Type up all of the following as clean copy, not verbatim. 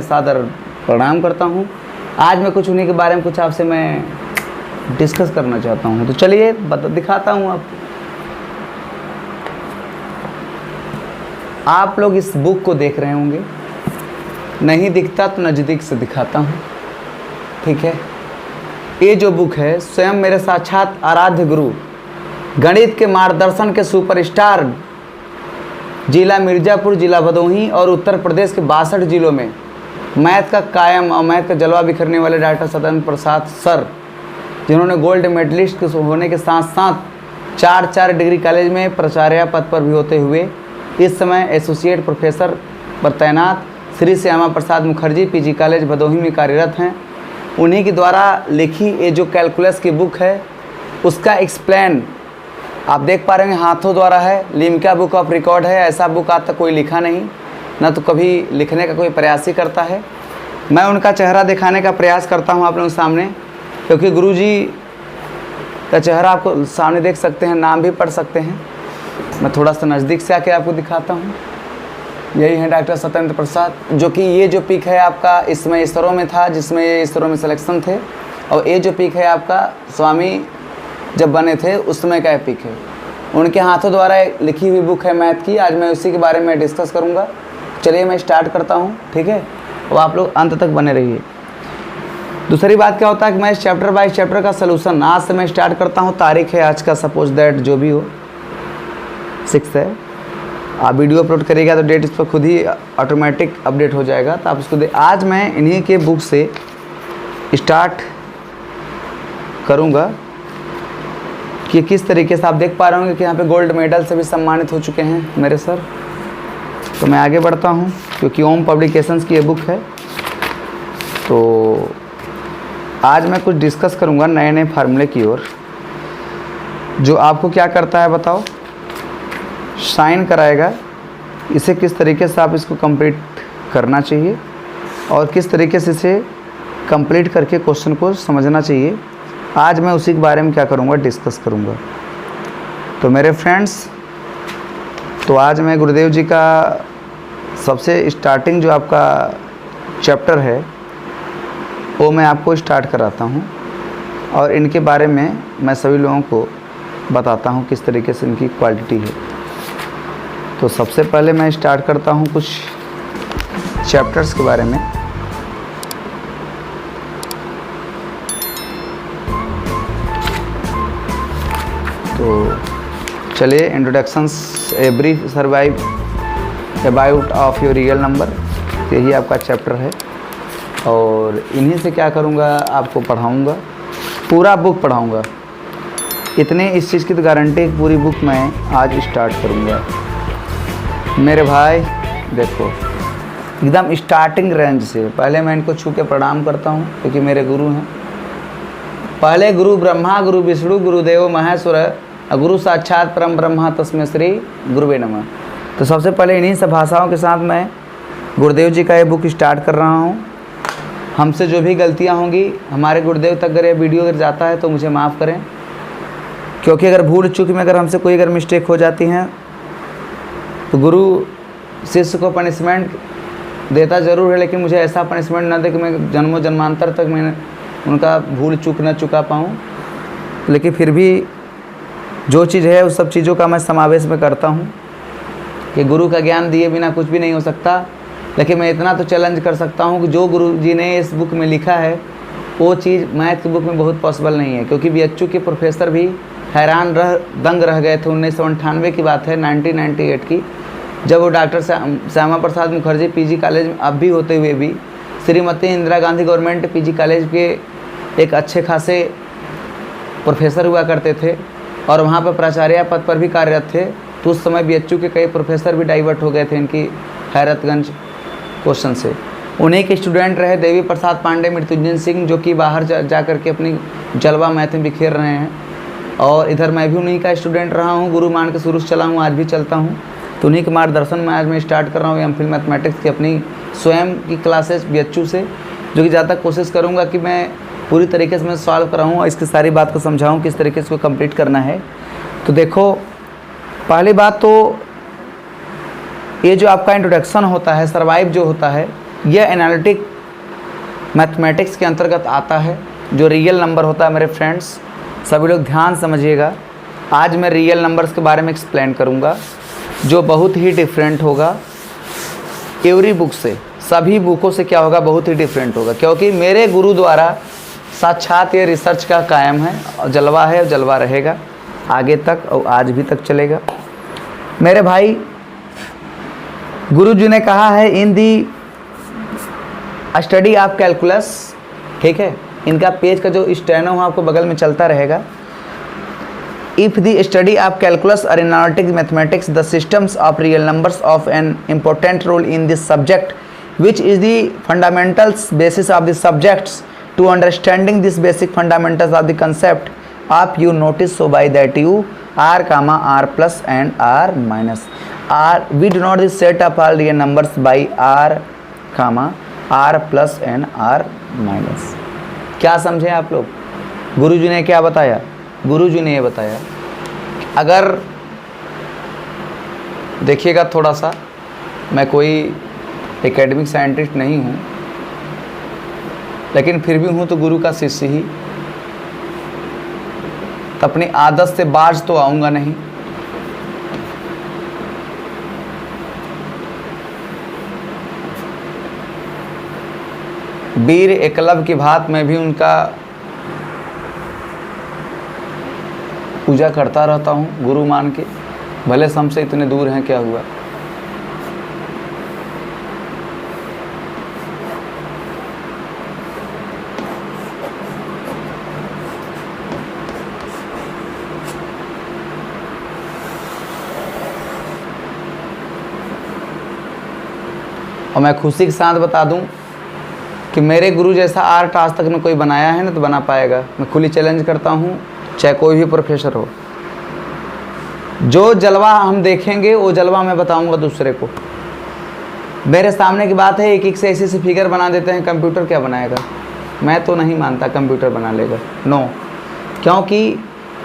सादर प्रणाम करता हूँ। आज मैं कुछ उन्हीं के बारे में कुछ आपसे मैं डिस्कस करना चाहता हूँ। तो चलिए दिखाता हूँ आप लोग इस बुक को देख रहे होंगे, नहीं दिखता तो नज़दीक से दिखाता हूँ, ठीक है। ये जो बुक है स्वयं मेरे साक्षात आराध्य गुरु, गणित के मार्गदर्शन के सुपरस्टार, जिला मिर्ज़ापुर, जिला भदोही और उत्तर प्रदेश के 62 जिलों में मैथ का कायम और मैथ का जलवा बिखरने वाले डॉक्टर सत्येंद्र प्रसाद सर, जिन्होंने गोल्ड मेडलिस्ट होने के साथ साथ 4 डिग्री कॉलेज में प्राचार्य पद पर भी होते हुए इस समय एसोसिएट प्रोफेसर पर तैनात श्री श्यामा प्रसाद मुखर्जी पीजी कॉलेज भदोही में कार्यरत हैं। उन्हीं के द्वारा लिखी ये जो कैलकुलस की बुक है उसका एक्सप्लेन आप देख पा रहे हैं, हाथों द्वारा है, लिम्का बुक ऑफ रिकॉर्ड है। ऐसा बुक आज तक कोई लिखा नहीं, ना तो कभी लिखने का कोई प्रयास ही करता है। मैं उनका चेहरा दिखाने का प्रयास करता हूं आप लोगों के सामने, क्योंकि गुरुजी का चेहरा आपको सामने देख सकते हैं, नाम भी पढ़ सकते हैं। मैं थोड़ा सा नज़दीक से आके आपको दिखाता हूं। यही है डॉक्टर सत्येंद्र प्रसाद, जो कि ये जो पिक है आपका इसमें इसरो में था, जिसमें ये इसरो में सिलेक्शन थे, और ये जो पिक है आपका स्वामी जब बने थे उस समय का पिक है। उनके हाथों द्वारा लिखी हुई बुक है मैथ की। आज मैं उसी के बारे में डिस्कस करूँगा। चलिए मैं स्टार्ट करता हूँ, ठीक है, और आप लोग अंत तक बने रहिए। दूसरी बात क्या होता है कि मैं इस चैप्टर बाय चैप्टर का सलूशन आज से मैं स्टार्ट करता हूँ। तारीख है आज का, सपोज दैट जो भी हो 6 है। आप वीडियो अपलोड करिएगा तो डेट इस पर खुद ही ऑटोमेटिक अपडेट हो जाएगा, तो आप उसको आज मैं इन्हीं के बुक से स्टार्ट करूँगा कि किस तरीके से आप देख पा रहे होंगे कि यहाँ पे गोल्ड मेडल से भी सम्मानित हो चुके हैं मेरे सर। तो मैं आगे बढ़ता हूँ क्योंकि ओम पब्लिकेशंस की ये बुक है। तो आज मैं कुछ डिस्कस करूँगा नए नए फार्मूले की ओर, जो आपको क्या करता है बताओ, शाइन कराएगा। इसे किस तरीके से आप इसको कंप्लीट करना चाहिए और किस तरीके से इसे कंप्लीट करके क्वेश्चन को समझना चाहिए। आज मैं उसी के बारे में क्या करूँगा, डिस्कस करूँगा। तो मेरे फ्रेंड्स, तो आज मैं गुरुदेव जी का सबसे स्टार्टिंग जो आपका चैप्टर है वो मैं आपको स्टार्ट कराता हूँ, और इनके बारे में मैं सभी लोगों को बताता हूँ किस तरीके से इनकी क्वालिटी है। तो सबसे पहले मैं स्टार्ट करता हूँ कुछ चैप्टर्स के बारे में। तो चलिए, introductions a brief survive about of your real number, यही आपका चैप्टर है। और इन्हीं से क्या करूँगा, आपको पढ़ाऊँगा, पूरा बुक पढ़ाऊँगा। इतने इस चीज़ की तो गारंटी, पूरी बुक मैं आज स्टार्ट करूँगा मेरे भाई। देखो एकदम स्टार्टिंग रेंज से पहले मैं इनको छू के प्रणाम करता हूँ, क्योंकि मेरे गुरु हैं। पहले गुरु ब्रह्मा, गुरु विष्णु, गुरुदेव महेश्वर, गुरु साक्षात परम ब्रह्मा तस्मै श्री गुरुवे नमः। तो सबसे पहले इन्हीं सब भाषाओं के साथ मैं गुरुदेव जी का ये बुक स्टार्ट कर रहा हूँ। हमसे जो भी गलतियाँ होंगी, हमारे गुरुदेव तक अगर ये वीडियो अगर जाता है तो मुझे माफ़ करें, क्योंकि अगर भूल चूक में अगर हमसे कोई अगर मिस्टेक हो जाती हैं तो गुरु शिष्य को पनिशमेंट देता ज़रूर है, लेकिन मुझे ऐसा पनिशमेंट ना दे कि मैं जन्मों जन्मांतर तक मैं उनका भूल चूक न चुका पाऊँ। लेकिन फिर भी जो चीज़ है उस सब चीज़ों का मैं समावेश में करता हूँ कि गुरु का ज्ञान दिए बिना कुछ भी नहीं हो सकता। लेकिन मैं इतना तो चैलेंज कर सकता हूँ कि जो गुरु जी ने इस बुक में लिखा है वो चीज़ मैथ की बुक में बहुत पॉसिबल नहीं है, क्योंकि बीएचयू के प्रोफेसर भी हैरान दंग रह गए थे। 1998 की बात है, 1998 की, जब वो doctor Shyama Prasad Mukherjee PG college में अब भी होते हुए भी Shrimati Indira Gandhi government PG college के एक अच्छे खासे प्रोफेसर हुआ करते थे और वहाँ पर प्राचार्य पद पर भी कार्यरत थे। तो उस समय बीएचयू के कई प्रोफेसर भी डाइवर्ट हो गए थे इनकी हैरतगंज क्वेश्चन से। उन्हीं के स्टूडेंट रहे देवी प्रसाद पांडे, मृत्युंजय सिंह, जो कि बाहर जा कर के अपनी जलवा मैथ में बिखेर रहे हैं। और इधर मैं भी उन्हीं का स्टूडेंट रहा हूँ, गुरु मान के शुरू से चला हूँ, आज भी चलता हूँ। तो उन्हीं के मार्गदर्शन में आज मैं स्टार्ट कर रहा हूँ एमफिल मैथमेटिक्स की अपनी स्वयं की क्लासेस बीएचयू से, जो कि ज़्यादा कोशिश करूँगा कि मैं पूरी तरीके से मैं सॉल्व कराऊँ और इसकी सारी बात को समझाऊँ किस तरीके से इसको कंप्लीट करना है। तो देखो, पहली बात तो ये जो आपका इंट्रोडक्शन होता है, सर्वाइव जो होता है, यह एनालिटिक मैथमेटिक्स के अंतर्गत आता है। जो रियल नंबर होता है मेरे फ्रेंड्स, सभी लोग ध्यान समझिएगा, आज मैं रियल नंबर्स के बारे में एक्सप्लेन करूंगा जो बहुत ही डिफरेंट होगा एवरी बुक से, सभी बुकों से क्या होगा, बहुत ही डिफरेंट होगा, क्योंकि मेरे गुरु द्वारा साक्षात ये रिसर्च का कायम है और जलवा है और जलवा रहेगा आगे तक और आज भी तक चलेगा। मेरे भाई गुरु जी ने कहा है इन दी स्टडी ऑफ कैलकुलस, ठीक है, इनका पेज का जो स्टेनो है आपको बगल में चलता रहेगा। If the study of calculus और analytic mathematics the systems of real numbers of an important role in this subject which is the fundamentals basis of the subjects to understanding this basic fundamentals of the concept of you notice so by that you r comma r plus and r minus r we do not the set of all real numbers by r comma r plus and r minus। क्या समझे आप लोग? गुरुजी ने क्या बताया? गुरुजी ने ये बताया, अगर देखिएगा थोड़ा सा, मैं कोई एकेडमिक साइंटिस्ट नहीं हूँ, लेकिन फिर भी हूँ तो गुरु का शिष्य ही, तो अपनी आदत से बाज तो आऊँगा नहीं। वीर एकलव्य की भांति मैं भी उनका पूजा करता रहता हूँ गुरु मान के, भले से हमसे इतने दूर हैं, क्या हुआ। और मैं खुशी के साथ बता दूं कि मेरे गुरु जैसा आर्ट आज तक में कोई बनाया है ना तो बना पाएगा। मैं खुली चैलेंज करता हूं, चाहे कोई भी प्रोफेसर हो, जो जलवा हम देखेंगे वो जलवा मैं बताऊंगा दूसरे को। मेरे सामने की बात है, एक एक से ऐसे फिगर बना देते हैं, कंप्यूटर क्या बनाएगा? मैं तो नहीं मानता कंप्यूटर बना लेगा, नो, क्योंकि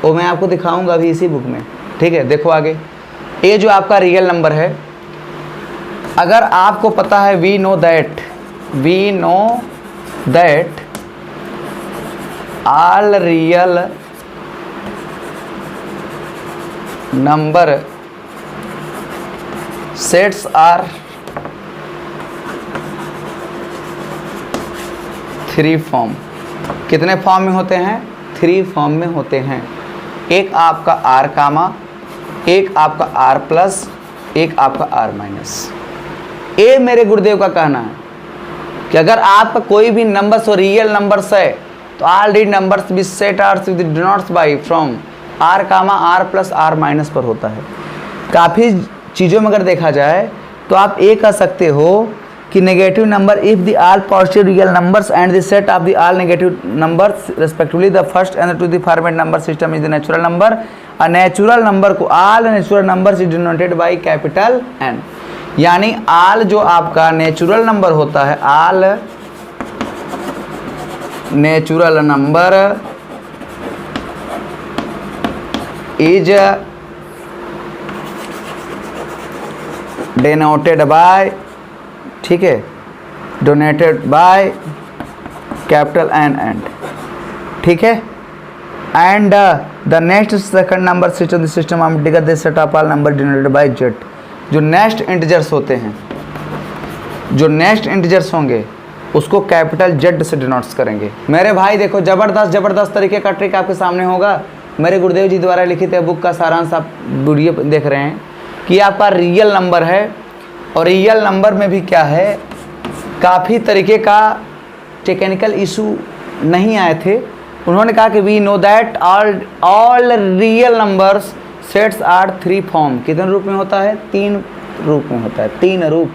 वो मैं आपको दिखाऊंगा अभी इसी बुक में, ठीक है। देखो आगे, ये जो आपका रियल नंबर है, अगर आपको पता है we know that all real number sets are three form. कितने फॉर्म में होते हैं? थ्री फॉर्म में होते हैं। एक आपका आर कामा, एक आपका आर प्लस, एक आपका आर माइनस। ये मेरे गुरुदेव का कहना है कि अगर आपका कोई भी नंबर्स और रियल नंबर्स है तो all real numbers be set are with denotes by from R comma R plus R minus पर होता है। काफ़ी चीज़ों में अगर देखा जाए तो आप ये कह सकते हो कि negative number if the all positive real numbers and the set of the all negative numbers respectively the first and two the format number system is the natural number. A natural number को all natural numbers is denoted by capital N. यानी all जो आपका natural number होता है, all natural number is denoted by, ठीक है, donated by capital N and, ठीक है। And the next second number system the system of digger the set of all number denoted by Z. जो next integers होते हैं, जो next integers होंगे उसको कैपिटल जेड से डिनोट्स करेंगे। मेरे भाई देखो, ज़बरदस्त तरीके का ट्रिक आपके सामने होगा। मेरे गुरुदेव जी द्वारा लिखित है बुक का सारांश आप वीडियो देख रहे हैं कि आपका रियल नंबर है, और रियल नंबर में भी क्या है, काफ़ी तरीके का टेक्निकल इशू नहीं आए थे। उन्होंने कहा कि we know that all real numbers sets are three form. कितने रूप में होता है? तीन रूप में होता है, तीन रूप।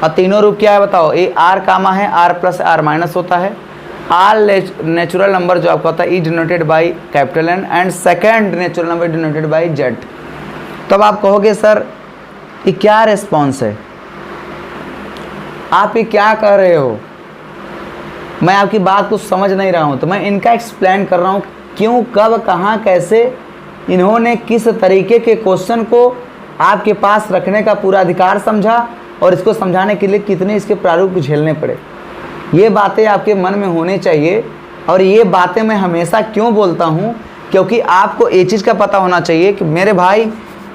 और तीनों रूप क्या है बताओ? ए आर कामा है, आर प्लस आर माइनस होता है। आल नेचुरल नंबर जो आपका होता है is denoted by capital N and second natural number denoted by Z. तब आप कहोगे सर ये क्या रिस्पॉन्स है, आप ये क्या कह रहे हो, मैं आपकी बात को समझ नहीं रहा हूँ। तो मैं इनका एक्सप्लेन कर रहा हूँ क्यों, कब, कहाँ, कैसे इन्होंने किस तरीके के क्वेश्चन को आपके पास रखने का पूरा अधिकार समझा और इसको समझाने के लिए कितने इसके प्रारूप झेलने पड़े। ये बातें आपके मन में होने चाहिए। और ये बातें मैं हमेशा क्यों बोलता हूँ, क्योंकि आपको ये चीज़ का पता होना चाहिए कि मेरे भाई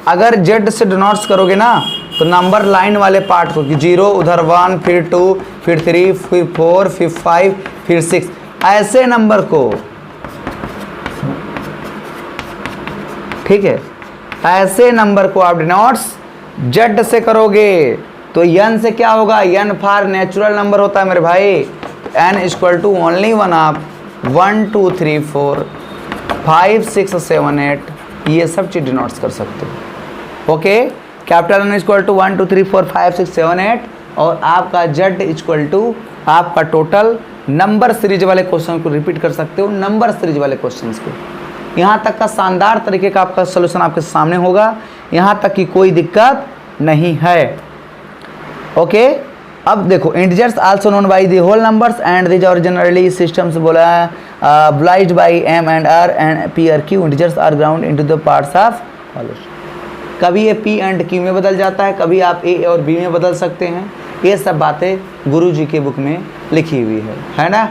अगर जेड से डिनोट्स करोगे ना तो नंबर लाइन वाले पार्ट को, कि 0 उधर 1 फिर 2 फिर 3 फिर 4 फिर 5 फिर 6, ऐसे नंबर को, ठीक है, ऐसे नंबर को आप डिनोट्स जेड से करोगे तो n से क्या होगा, n फॉर नेचुरल नंबर होता है मेरे भाई। n equal to only one आप 1 2 3 4 5 6 7 8 ये सब चीज डिनोट्स कर सकते हो। Okay, capital N equal to 1 2 3 4 5 6 7 8 और आपका Z इक्वल टू आपका टोटल नंबर सीरीज वाले क्वेश्चन को रिपीट कर सकते हो, नंबर सीरीज वाले क्वेश्चंस को। यहाँ तक का शानदार तरीके का आपका सोल्यूशन आपके सामने होगा, यहाँ तक की कोई दिक्कत नहीं है। ओके, अब देखो integers also known by the whole numbers and this are generally systems बोला है obliged by m and r and p और q integers are ground into the parts of follows। कभी ये p and q में बदल जाता है, कभी आप a और b में बदल सकते हैं। ये सब बातें गुरु जी के बुक में लिखी हुई है ना।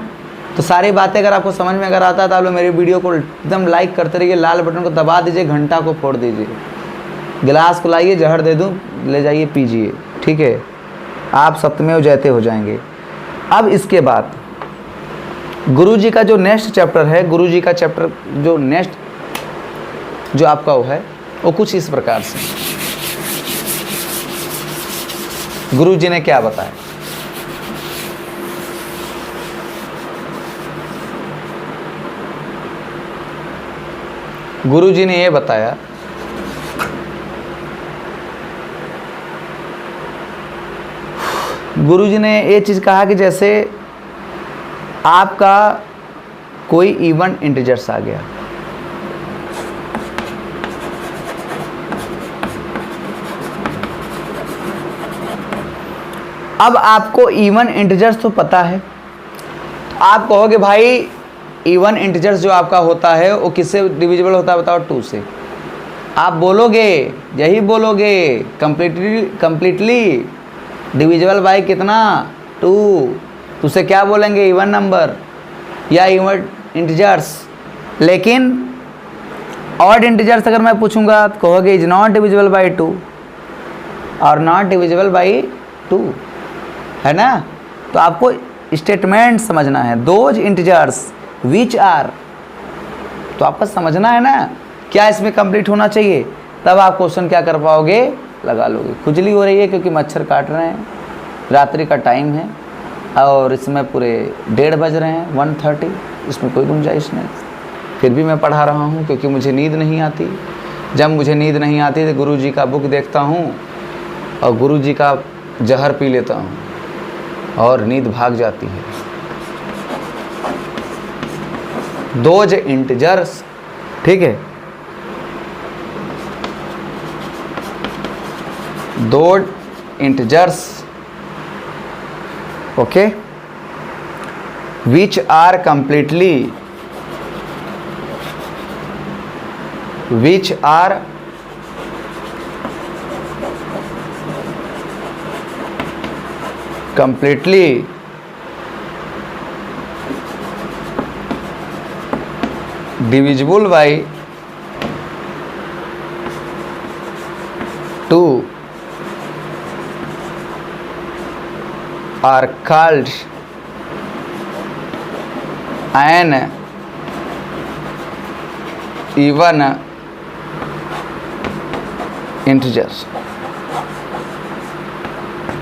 तो सारी बातें अगर आपको समझ में अगर आता है तो आप लोग मेरी वीडियो को एकदम लाइक करते रहिए, लाल बटन को दबा दीजिए, घंटा को फोड़ दीजिए, गिलास को लाइए, जहर दे दूँ, ले जाइए पीजिए, ठीक है, आप सत्यमेव जयते हो जाएंगे। अब इसके बाद गुरुजी का जो नेक्स्ट चैप्टर है, गुरुजी का चैप्टर जो नेक्स्ट जो आपका वो है वो कुछ इस प्रकार से, गुरुजी ने क्या बताया। गुरुजी ने ये बताया गुरुजी ने ये चीज़ कहा कि जैसे आपका कोई इवन इंटीजर्स आ गया, अब आपको इवन इंटीजर्स तो पता है, तो आप कहोगे भाई इवन इंटीजर्स जो आपका होता है वो किससे डिविजिबल होता है बताओ, 2 से। आप बोलोगे, यही बोलोगे, कंप्लीटली डिविजिबल बाय कितना, 2। तो उसे क्या बोलेंगे, इवन नंबर या इवन इंटीजर्स। लेकिन ऑड इंटीजर्स अगर मैं पूछूंगा तो कहोगे इज नॉट डिविजिबल बाय 2 और नॉट डिविजिबल बाय 2, है ना। तो आपको स्टेटमेंट समझना है, दोज इंटीजर्स विच आर, तो आपको समझना है ना क्या इसमें कंप्लीट होना चाहिए, तब आप क्वेश्चन क्या कर पाओगे, लगा लोगे। खुजली हो रही है क्योंकि मच्छर काट रहे हैं, रात्रि का टाइम है और इसमें पूरे 1:30 बज रहे हैं, 1:30, इसमें कोई गुंजाइश नहीं। फिर भी मैं पढ़ा रहा हूँ क्योंकि मुझे नींद नहीं आती। जब मुझे नींद नहीं आती तो गुरुजी का बुक देखता हूँ और गुरुजी का जहर पी लेता हूँ और नींद भाग जाती है। दोज इंटीजर्स, ठीक है, दो integers, okay, which are completely divisible by 2 are called an even integers,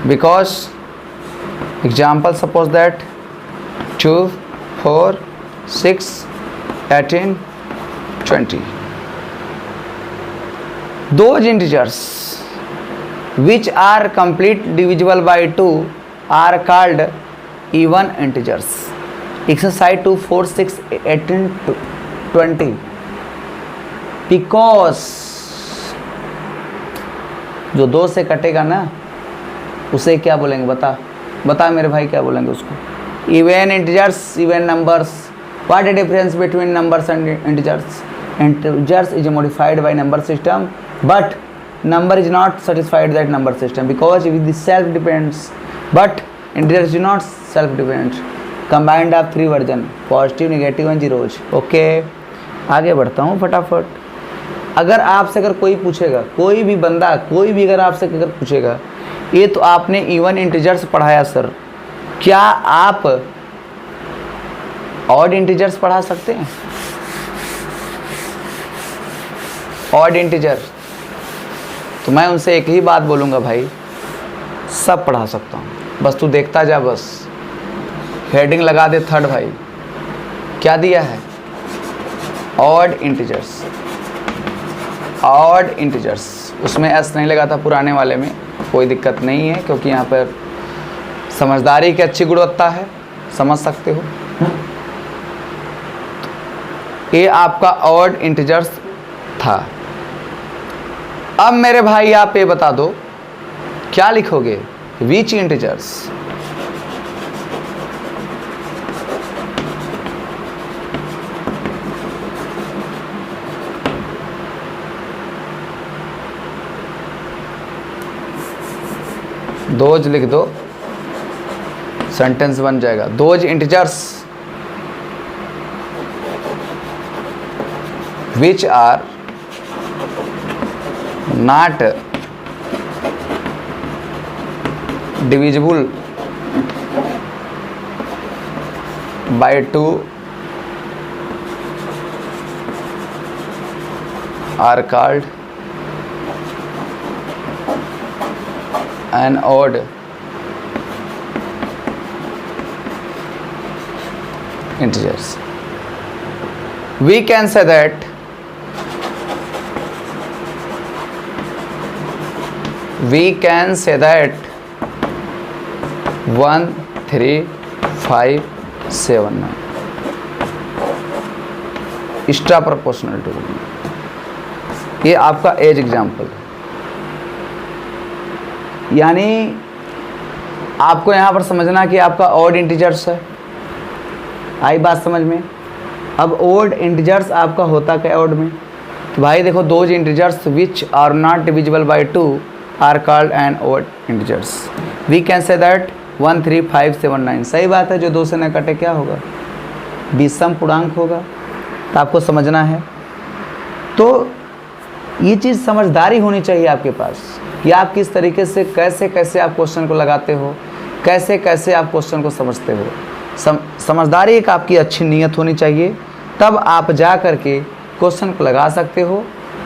because example suppose that 2 4 6 18 20, those integers which are complete divisible by 2 are called even integers। exercise 2 4 6 18 20, because जो 2 से कटेगा ना उसे क्या बोलेंगे, बता मेरे भाई क्या बोलेंगे उसको, even integers, even numbers. What is the difference between numbers and integers? Integers is modified by number system, but number is not satisfied that number system because with the self depends, but integers do not self depend. Combined of 3 version, positive, negative and zeros. Okay, आगे बढ़ता हूँ फटाफट. अगर आपसे अगर कोई पूछेगा, कोई भी बंदा, कोई भी अगर आपसे अगर पूछेगा, ये तो आपने इवन इंटीजर्स पढ़ाया सर, क्या आप ऑड इंटीजर्स पढ़ा सकते हैं? Odd integer. तो मैं उनसे एक ही बात बोलूँगा, भाई सब पढ़ा सकता हूँ, बस तू देखता जा. बस हेडिंग लगा दे थर्ड. भाई क्या दिया है? Odd integers. ऑड इंटीजर्स, उसमें एस नहीं लगा था पुराने वाले में, कोई दिक्कत नहीं है क्योंकि यहाँ पर समझदारी की अच्छी गुणवत्ता है, समझ सकते हो. ये आपका ऑड इंटीजर्स था. अब मेरे भाई आप ये बता दो क्या लिखोगे? विच इंटीजर्स. दोज लिख दो, सेंटेंस बन जाएगा. Those integers which are not divisible by 2 are called an odd integers. We can say that we can say that 1 3 5 7 9 extra proportional to. ये आपका एज एग्जाम्पल. यानी आपको यहाँ पर समझना कि आपका ऑड इंटीजर्स है. आई बात समझ में? अब ऑड इंटीजर्स आपका होता क्या ऑड में? तो भाई देखो, those integers which are not divisible by 2 are called an odd integers. We can say that 1 3 5 7 9. सही बात है, जो 2 से न कटे क्या होगा? विषम पूर्णांक होगा. तो आपको समझना है. तो ये चीज़ समझदारी होनी चाहिए आपके पास कि आप किस तरीके से कैसे कैसे आप क्वेश्चन को लगाते हो, कैसे कैसे आप क्वेश्चन को समझते हो. समझदारी एक आपकी अच्छी नीयत होनी चाहिए, तब आप जा कर के क्वेश्चन को लगा सकते हो.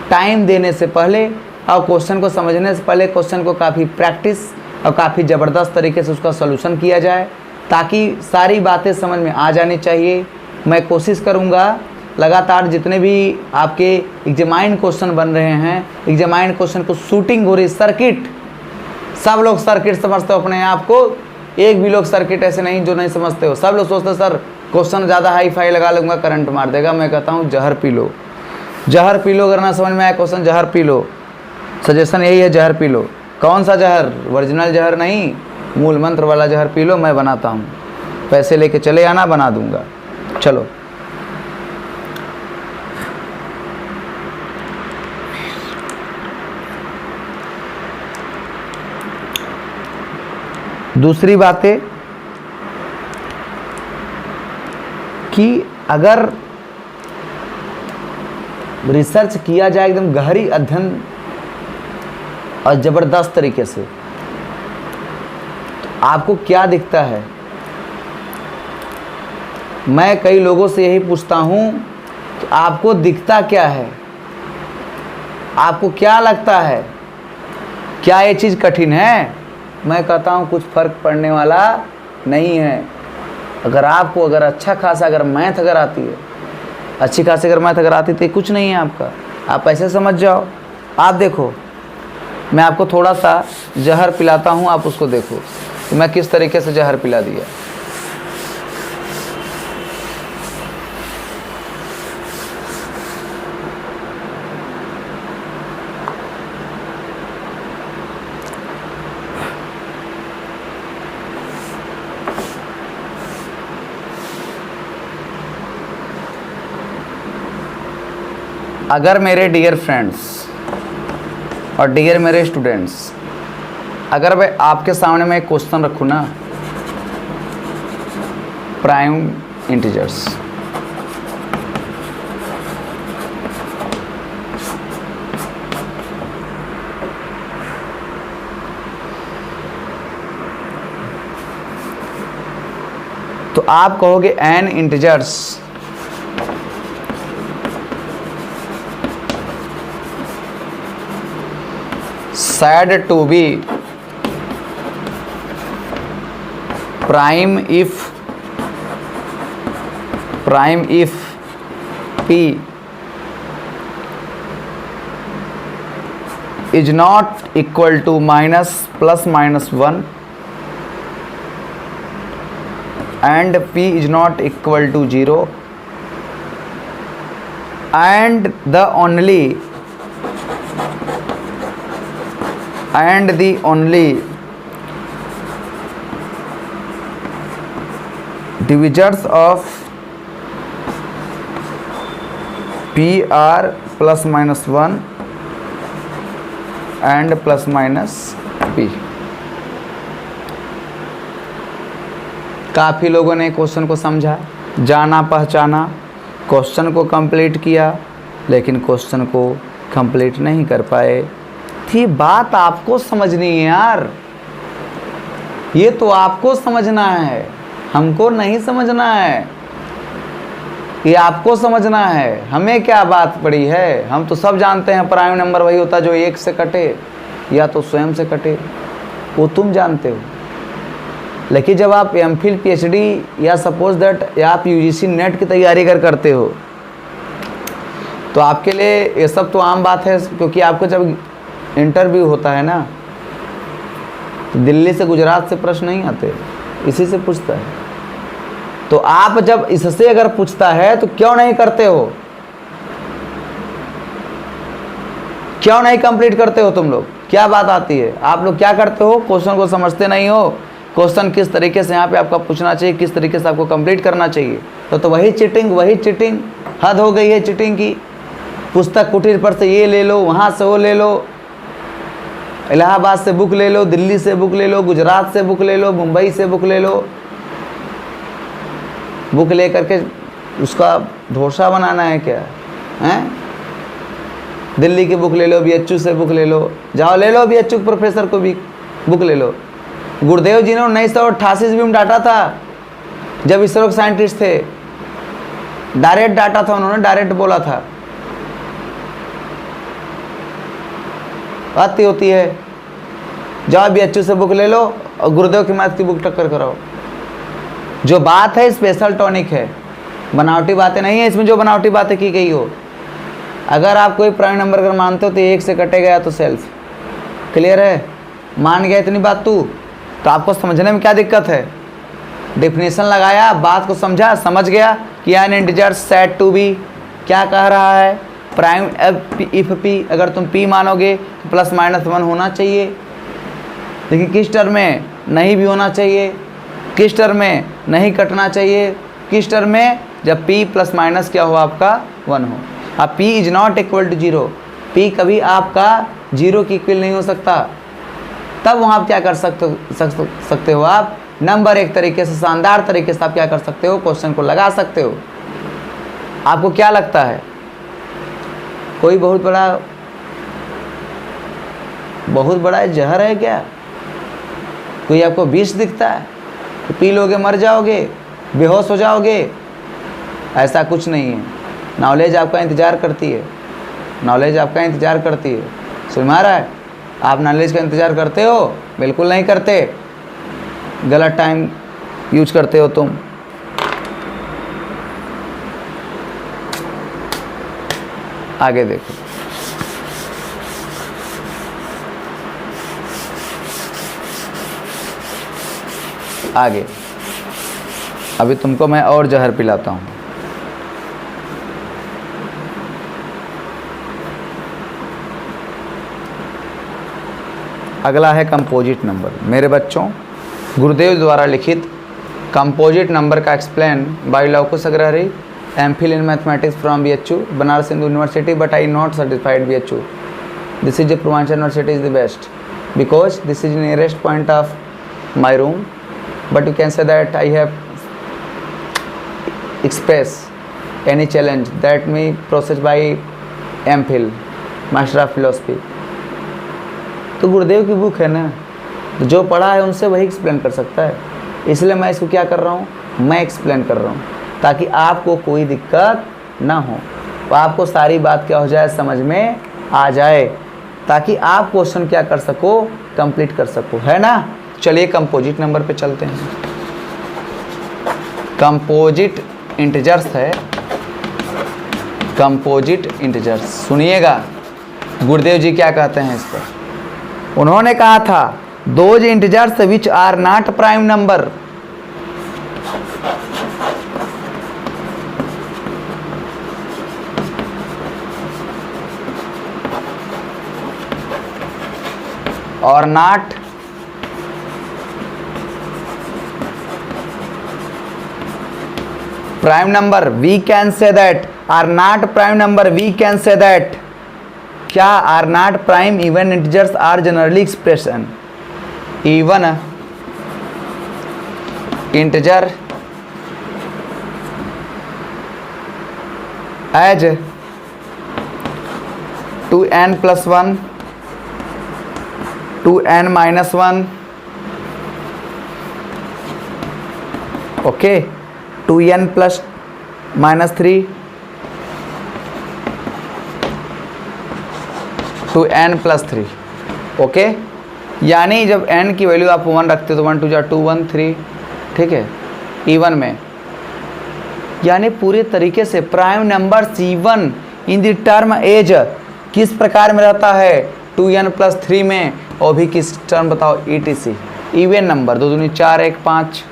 टाइम देने से पहले और क्वेश्चन को समझने से पहले क्वेश्चन को काफ़ी प्रैक्टिस और काफ़ी ज़बरदस्त तरीके से उसका सॉल्यूशन किया जाए, ताकि सारी बातें समझ में आ जानी चाहिए. मैं कोशिश करूँगा लगातार जितने भी आपके एग्जामाइन क्वेश्चन बन रहे हैं, एग्जामाइन क्वेश्चन को शूटिंग हो रही, सर्किट, सब लोग सर्किट समझते हो अपने आप को. एक भी लोग सर्किट ऐसे नहीं जो नहीं समझते हो. सब लोग सोचते हो सर क्वेश्चन ज़्यादा हाई फाई लगा लूँगा करंट मार देगा. मैं कहता हूँ जहर पी लो, जहर पी लो. अगर ना समझ में आया क्वेश्चन, जहर पी लो. सजेशन यही है, जहर पी लो. कौन सा जहर? ओरिजिनल जहर नहीं, मूल मंत्र वाला जहर पी लो. मैं बनाता हूँ, पैसे लेके चले आना, बना दूंगा. चलो, दूसरी बात है कि अगर रिसर्च किया जाए एकदम गहरी अध्ययन और ज़बरदस्त तरीके से, तो आपको क्या दिखता है? मैं कई लोगों से यही पूछता हूँ कि आपको दिखता क्या है? आपको क्या लगता है? क्या ये चीज़ कठिन है? मैं कहता हूँ कुछ फ़र्क पड़ने वाला नहीं है. अगर आपको अगर अच्छा खासा अगर मैथ अगर आती है, अच्छी खासी अगर मैथ अगर आती तो कुछ नहीं है आपका. आप ऐसे समझ जाओ. आप देखो, मैं आपको थोड़ा सा जहर पिलाता हूँ, आप उसको देखो तो मैं किस तरीके से जहर पिला दिया. अगर मेरे डियर फ्रेंड्स और डियर मेरे स्टूडेंट्स, अगर मैं आपके सामने मैं एक क्वेश्चन रखूँ ना, प्राइम इंटीजर्स, तो आप कहोगे n integers said to be prime if p is not equal to minus plus minus 1 and p is not equal to 0 and the only divisors of p are plus minus 1 and plus minus p। काफ़ी लोगों ने question को समझा, जाना पहचाना, question को complete किया, लेकिन क्वेश्चन को कंप्लीट नहीं कर पाए। थी बात आपको समझनी है यार, ये तो आपको समझना है, हमको नहीं समझना है, ये आपको समझना है। हमें क्या बात पड़ी है, हम तो सब जानते हैं प्राइम नंबर वही होता है जो एक से कटे या तो स्वयं से कटे, वो तुम जानते हो। लेकिन जब आप एमफिल पीएचडी या सपोज दैट या आप यूजीसी नेट की तैयारी करते हो तो आपके लिए ये सब तो आम बात है, क्योंकि आपको जब इंटरव्यू होता है ना तो दिल्ली से गुजरात से प्रश्न नहीं आते, इसी से पूछता है। तो आप जब इससे अगर पूछता है तो क्यों नहीं करते हो, क्यों नहीं कंप्लीट करते हो तुम लोग? क्या बात आती है? आप लोग क्या करते हो, क्वेश्चन को समझते नहीं हो, क्वेश्चन किस तरीके से यहाँ पे आपका पूछना चाहिए, किस तरीके से आपको कंप्लीट करना चाहिए। तो वही चीटिंग, हद हो गई है चीटिंग की। पुस्तक कुटीर पर से ये ले लो, वहाँ से वो ले लो, इलाहाबाद से बुक ले लो, दिल्ली से बुक ले लो, गुजरात से बुक ले लो, मुंबई से बुक ले लो। बुक ले करके उसका ढोसा बनाना है क्या हैं? दिल्ली की बुक ले लो, बीएचयू से बुक ले लो, जाओ ले लो बीएचयू प्रोफेसर को भी बुक ले लो। गुरुदेव जी ने 1988 में डाटा था, जब इसरो के साइंटिस्ट थे, डायरेक्ट डाटा था, उन्होंने डायरेक्ट बोला था। बात होती है, जाओ बीएचयू से बुक ले लो और गुरुदेव की मैथ की बुक टक्कर कराओ। जो बात है स्पेशल टॉनिक है, बनावटी बातें नहीं है इसमें, जो बनावटी बातें की गई हो। अगर आप कोई प्राइम नंबर अगर मानते हो तो एक से कटे गया तो सेल्फ क्लियर है, मान गया इतनी बात तू, तो आपको समझने में क्या दिक्कत है? डेफिनेशन लगाया, बात को समझा, समझ गया कि an integer said to be क्या कह रहा है, प्राइम इफ पी, अगर तुम पी मानोगे तो प्लस माइनस 1 होना चाहिए, लेकिन किस टर्म में? नहीं भी होना चाहिए। किस टर्म में? नहीं कटना चाहिए। किस टर्म में? जब p प्लस माइनस क्या हो आपका 1 हो। अब p is not equal to 0, p कभी आपका 0 की इक्वल नहीं हो सकता। तब वहाँ आप क्या कर सकते हो आप नंबर एक तरीके से, शानदार तरीके से आप क्या कर सकते हो, क्वेश्चन को लगा सकते हो। आपको क्या लगता है कोई बहुत बड़ा जहर है क्या? कोई आपको विष दिखता है तो पी लोगे मर जाओगे, बेहोश हो जाओगे? ऐसा कुछ नहीं है। नॉलेज आपका इंतज़ार करती है, नॉलेज आपका इंतज़ार करती है। समझ में आ रहा है? आप नॉलेज का इंतज़ार करते हो? बिल्कुल नहीं करते, गलत टाइम यूज करते हो तुम। आगे देखो, आगे अभी तुमको मैं और जहर पिलाता हूँ। अगला है कंपोजिट नंबर। मेरे बच्चों, गुरुदेव द्वारा लिखित कंपोजिट नंबर का explain by Lavkush Agrahari, MPhil in mathematics from BHU Banaras Hindu university, but I not certified BHU. This is the Purvanchal University is the best because this is the nearest point of my room. But you can say that I have express any challenge that may process by MPhil, Master of Philosophy. तो गुरुदेव की book है ना, तो जो पढ़ा है उनसे वही एक्सप्लेन कर सकता है, इसलिए मैं इसको क्या कर रहा हूँ, मैं एक्सप्लेन कर रहा हूँ ताकि आपको कोई दिक्कत ना हो, तो आपको सारी बात क्या हो जाए, समझ में आ जाए, ताकि आप क्वेश्चन क्या कर सको, कंप्लीट कर सको, है ना। चलिए कंपोजिट नंबर पे चलते हैं। कंपोजिट इंटीजर्स है, कंपोजिट इंटीजर्स। सुनिएगा गुरुदेव जी क्या कहते हैं इस पर। उन्होंने कहा था those integers which are not prime number, or not prime number, we can say that are not prime number, we can say that क्या are not prime even integers are generally expression even integer as 2n plus 1 2n minus 1 okay 2n plus minus 3 2n plus 3 okay. यानी जब n की value आप 1 रखते हो तो 1 2 जा 2 1 3, ठीक है, इवन में, यानी पूरे तरीके से prime number C1 in the term as किस प्रकार में रहता है, 2n plus 3 में, और भी किस टर्म बताओ, ETC इवन नंबर, 2 दूनी 4 1 5,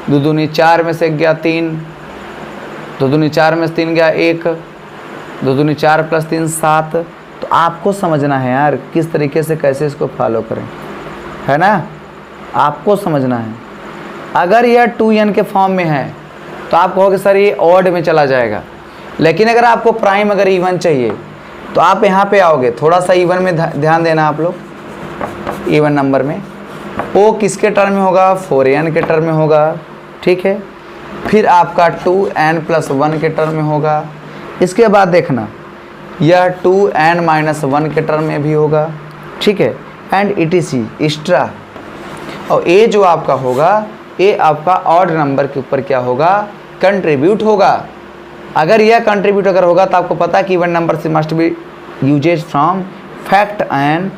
2 दूनी 4 में से गया 3, 2 दूनी 4 में से 3 गया 1, 2 दूनी 4 प्लस 3 7। तो आपको समझना है यार किस तरीके से कैसे इसको फॉलो करें, है ना, आपको समझना है। अगर यह 2n के फॉर्म में है तो आप कहोगे सर ये ऑड में चला जाएगा, लेकिन अगर आपको प्राइम अगर इवन चाहिए तो आप यहाँ पे आओगे, थोड़ा सा इवन में ध्यान देना आप लोग, इवन नंबर में ओ किसके टर्म में होगा, 4n के टर्म में होगा, ठीक है, फिर आपका 2n plus 1 के टर्म में होगा, इसके बाद देखना यह 2n minus 1 के टर्म में भी होगा, ठीक है, एंड ETC एक्स्ट्रा, और ये जो आपका होगा ये आपका ऑड नंबर के ऊपर क्या होगा, कंट्रीब्यूट होगा। अगर यह कंट्रीब्यूट अगर होगा तो आपको पता है कि इवन नंबर से must be uses from fact and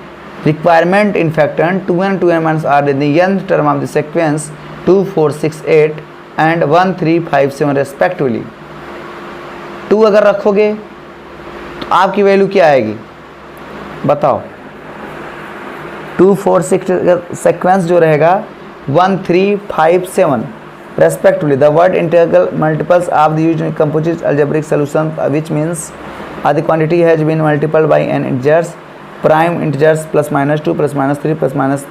requirement in fact and 2n 2n minus r in the nth term of the sequence 2 4 6 8 and 1 3 5 7 respectively। 2 अगर रखोगे तो आपकी वैल्यू क्या आएगी बताओ, 2 4 6 सेक्वेंस जो रहेगा 1 3 5 7 respectively। The word integral multiples of the used composite algebraic solution which means the quantity has been multiplied by n integers, prime integers plus minus 2 plus minus 3 plus minus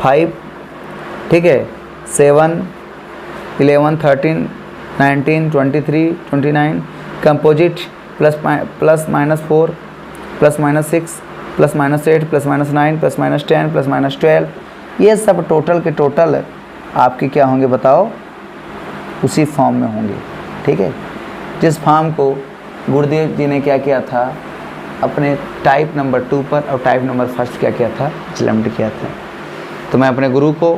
5, ठीक है, 7 11 13 19 23 29, composite plus minus 4 plus minus 6 plus minus 8 plus minus 9 plus minus 10 plus minus 12, ये सब total के total आपके क्या होंगे बताओ, उसी फॉर्म में होंगे, ठीक है। जिस फॉर्म को गुरुदेव जी ने क्या किया था अपने टाइप नंबर 2 पर और टाइप नंबर 1 क्या किया था, इम्प्लीमेंट किया था। तो मैं अपने गुरु को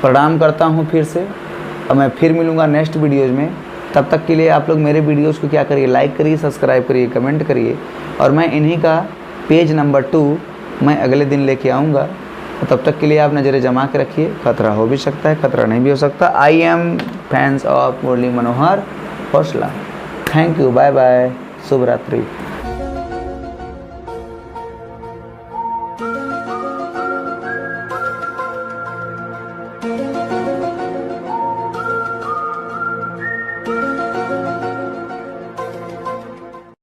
प्रणाम करता हूँ फिर से, और मैं फिर मिलूँगा नेक्स्ट वीडियोज़ में। तब तक के लिए आप लोग मेरे वीडियोज़ को क्या करिए, लाइक करिए, सब्सक्राइब करिए, कमेंट करिए, और मैं इन्हीं का पेज नंबर 2 मैं अगले दिन लेके आऊँगा। तो तब तक के लिए आप नज़रें जमा के रखिए, खतरा हो भी सकता है, खतरा नहीं भी हो सकता। I am fans of Murli Manohar हौसला। थैंक यू, बाय बाय, शुभ रात्रि।